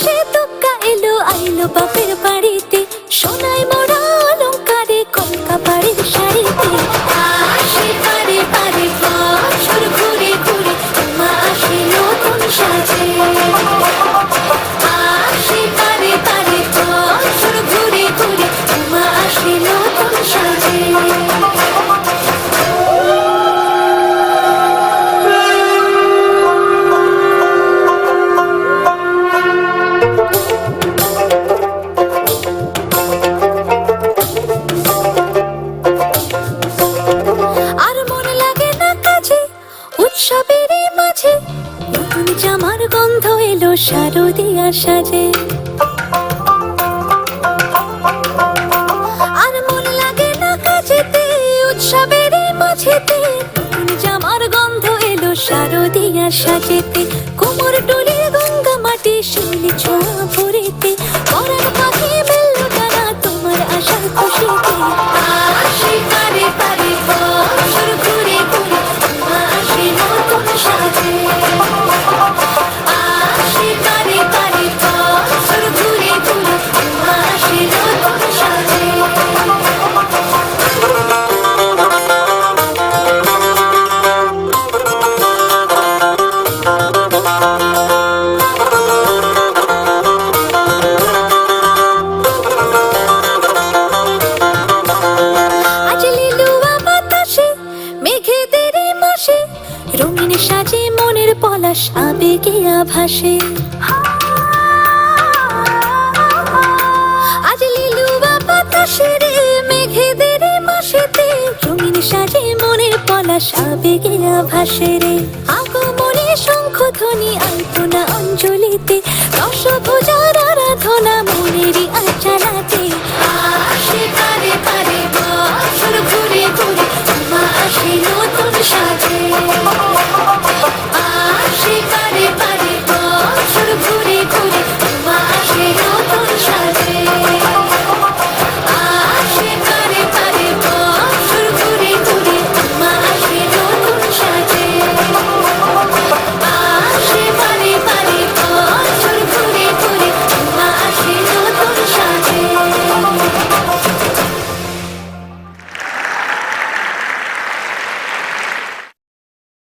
আকাশে তুক্কা এলো আইলো বাপের বাড়িতে, সোনায় মোড়া অলংকারে কলকা বাড়ির শাড়িতে। আসে পারে পারে বছর ঘুরে ঘুরে, মা আসে নতুন সাজে। আসে পারে পারে বছর ঘুরে ঘুরে, মা আসে নতুন সাজে। উৎসবেরই মাঝে নতুন জামার গন্ধ এলো শারদিয়া সাজে। আর মন লাগে না কাজেতে, উৎসবেরই মাঝেতে নতুন জামার গন্ধ এলো শারদিয়া সাজেতে। কোমর ডোলে গঙ্গা মাটি শিউলি ছোঁয়া ভরিতে, পরাণ পাখি মেললো ডানা তোমার আশার খুশিতে। আসে পারে পারে বছর ঘুরে ঘুরে, মা আসে নতুন সাজে। আসে পারে পারে বছর ঘুরে ঘুরে, মা আসে নতুন সাজে। আজ লিলুয়া বাতাসে মেঘেদের মাসে, রঙিন সাজে মনের পলাশ আবেগে আভাসে। আজ লিলুয়া বাতাসে রে মেঘেদের মাসেতে, রঙিন সাজে মনের পলাশ আবেগে আভাসে রে। আগমনে শঙ্খ ধ্বনি আলপনা অঞ্জলিতে, দশভুজা